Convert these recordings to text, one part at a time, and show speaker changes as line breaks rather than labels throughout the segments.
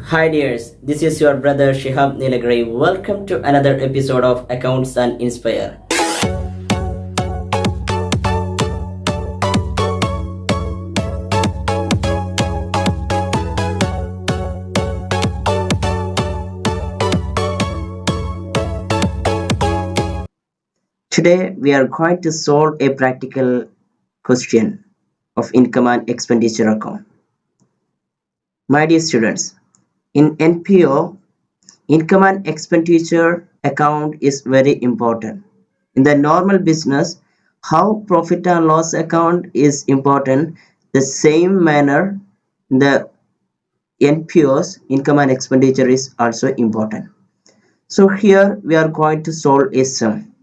Hi dears, this is your brother Shihab Nilagiri. Welcome to another episode of Accounts and Inspire. Today we are going to solve a practical question of income and expenditure account. My dear students, in NPO, income and expenditure account is very important. In the normal business, how profit and loss account is important, the same manner the NPO's income and expenditure is also important. So here we are going to solve a sum.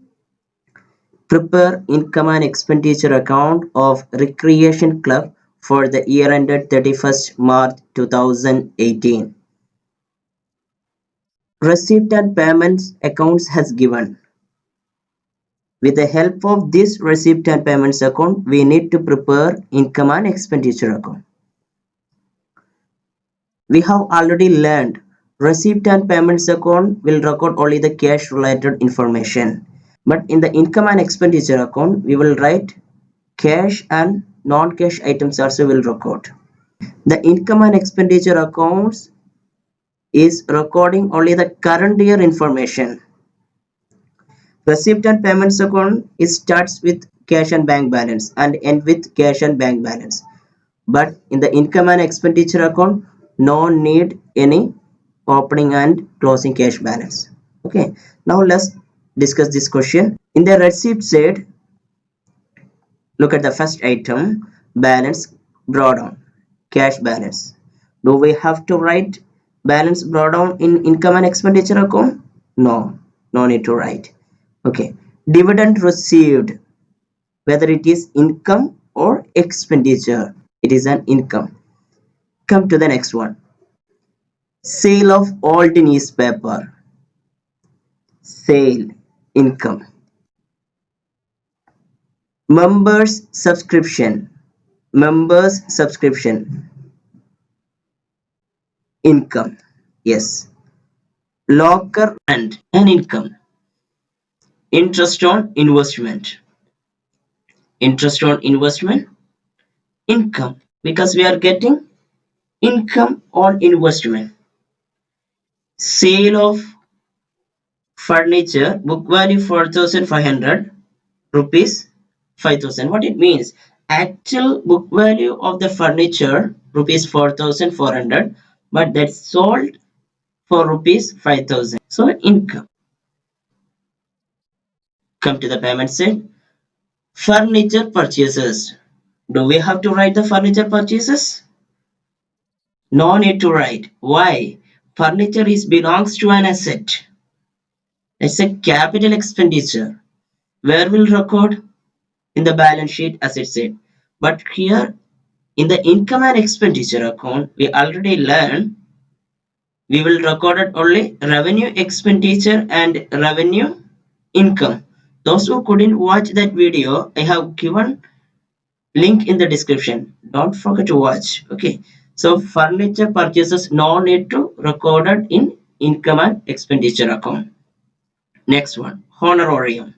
Prepare income and expenditure account of Recreation Club for the year ended 31st March 2018. Receipt and payments accounts has given. With the help of this receipt and payments account, we need to prepare income and expenditure account. We have already learned receipt and payments account will record only the cash related information. But in the income and expenditure account, we will write cash and non-cash items also will record. The income and expenditure accounts is recording only the current year information. Receipt and payments account starts with cash and bank balance and end with cash and bank balance. But in the income and expenditure account, no need any opening and closing cash balance. Okay, now let's discuss this question. In the receipt side, look at the first item, balance brought down, cash balance. Do we have to write balance brought down in income and expenditure account? No, no need to write. Okay, dividend received, whether it is income or expenditure, it is an income. Come to the next one. Sale of old newspaper, sale, income. Members subscription, income. Yes. Locker rent, an income. Interest on investment, income, because we are getting income on investment. Sale of furniture, book value 4,500, rupees 5,000. What it means? Actual book value of the furniture rupees 4,400, but that's sold for rupees 5,000. So income. Come to the payment side. Furniture purchases. Do we have to write the furniture purchases? No need to write. Why? Furniture is belongs to an asset. It's a capital expenditure. Where will record? In the balance sheet as it said. But here in the income and expenditure account, we already learned we will record it only revenue expenditure and revenue income. Those who couldn't watch that video, I have given link in the description. Don't forget to watch. Okay. So furniture purchases no need to record it in income and expenditure account. Next one, honorarium.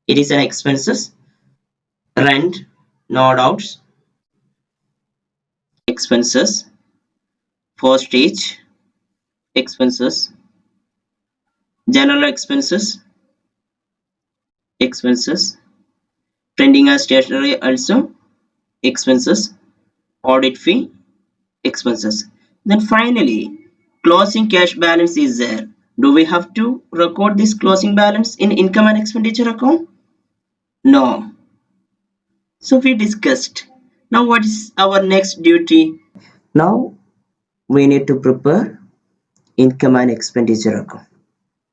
It is an expenses. Rent, no doubts. Expenses, postage, expenses, general expenses, printing and stationery also expenses, audit fee, expenses. Then finally, closing cash balance is there. Do we have to record this closing balance in income and expenditure account? No. So we discussed. Now what is our next duty? Now we need to prepare income and expenditure account.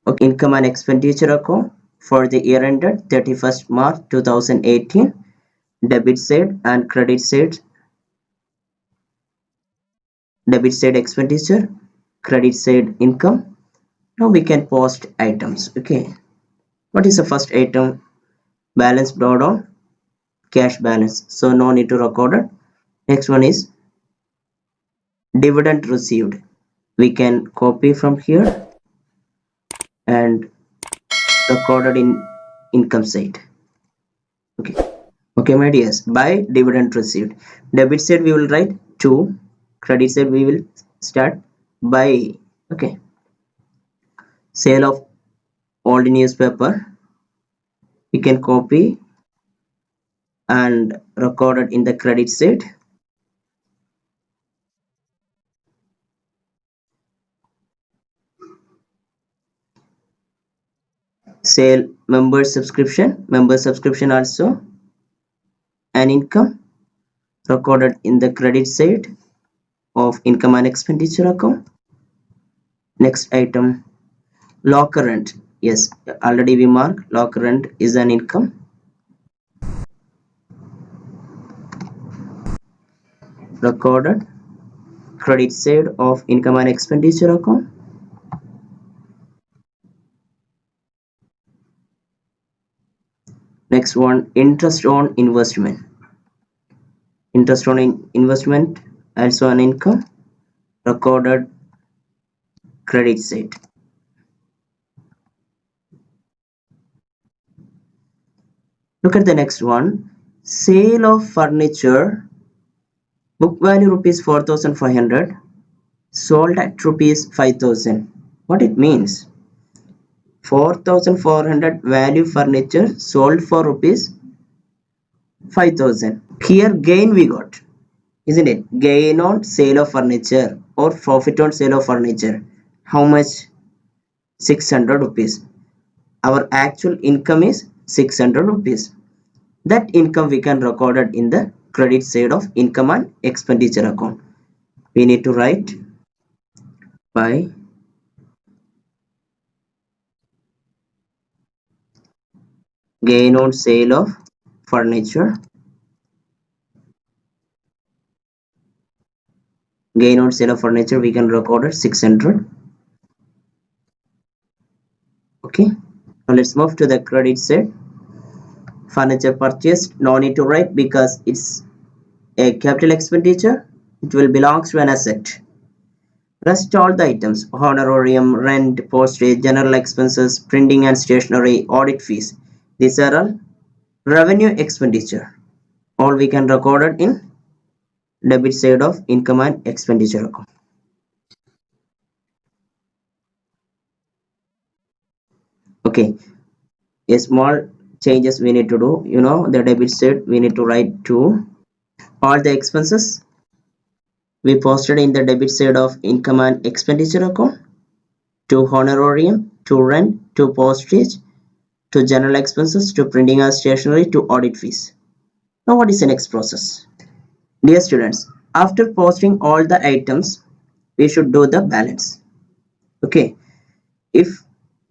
Okay, income and expenditure account for the year ended 31st March 2018. Debit side and credit side. Debit side expenditure, credit side income. Now we can post items. Okay, what is the first item? Balance brought down, cash balance, so no need to record it. Next one is dividend received. we can copy from here and record it in income side. Okay. Okay, my dears, by dividend received. Debit side we will write to, credit side we will start by. Okay. Sale of old newspaper, we can copy and record it in the credit side. Sale member subscription also an income, recorded in the credit side of income and expenditure account. Next item, locker rent. Yes, already we mark locker rent is an income, recorded credit side of income and expenditure account. Next one, interest on investment. Interest on investment also an income, recorded credit side. Look at the next one, sale of furniture, book value rupees 4,500, sold at rupees 5,000. What it means? 4,400 value furniture sold for rupees 5,000. Here gain we got, isn't it? Gain on sale of furniture or profit on sale of furniture. How much? 600 rupees. Our actual income is 600 rupees. That income we can record it in the credit side of income and expenditure account. We need to write by gain on sale of furniture. Gain on sale of furniture we can record it 600. Okay, now let's move to the credit side. Furniture purchased, no need to write because it's a capital expenditure. It will belong to an asset. Rest all the items, honorarium, rent, postage, general expenses, printing and stationery, audit fees. These are all revenue expenditure. All we can record it in debit side of income and expenditure account. Okay, a small changes we need to do. The debit side we need to write to all the expenses we posted in the debit side of income and expenditure account, to honorarium, to rent, to postage, to general expenses, to printing and stationery, to audit fees. Now what is the next process? Dear students, after posting all the items, we should do the balance. Okay, if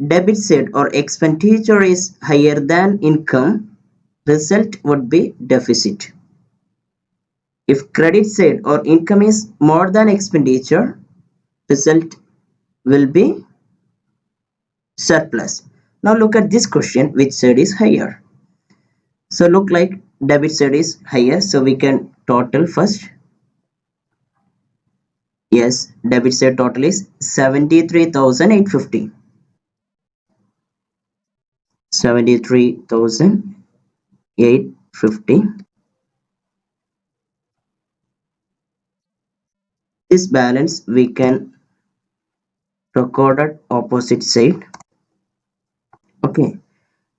debit side or expenditure is higher than income, result would be deficit. If credit side or income is more than expenditure, result will be surplus. Now look at this question, which side is higher? So look like debit side is higher, so we can total first. Yes, debit side total is 73,850. 73,850. This balance we can record at opposite side. Okay,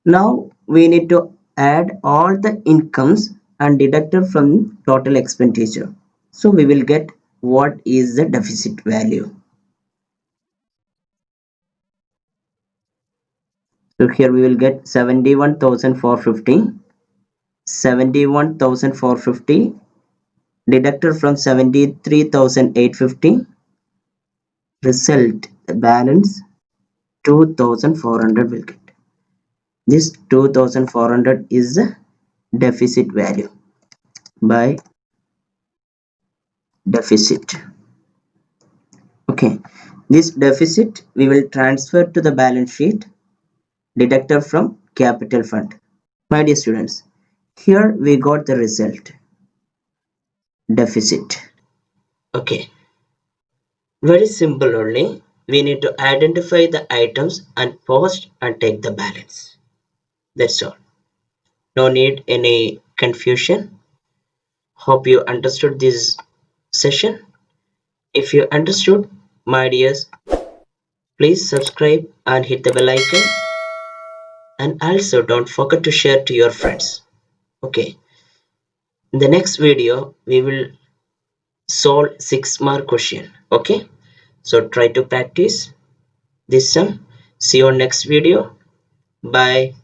now we need to add all the incomes and deduct it from total expenditure. So we will get what is the deficit value. So here we will get 71,450. 71,450 deducted from 73,850. Result balance 2,400 will get. This 2,400 is the deficit value by deficit. Okay, this deficit we will transfer to the balance sheet, deducted from capital fund. My dear students, here we got the result, deficit. Okay, Very simple only. We need to identify the items and post and take the balance. That's all. No need any confusion. Hope you understood this session. If you understood, my dears, please subscribe and hit the bell icon, and also don't forget to share to your friends. Okay, in the next video we will solve 6 mark question. Okay, so try to practice this sum. See you on next video. Bye.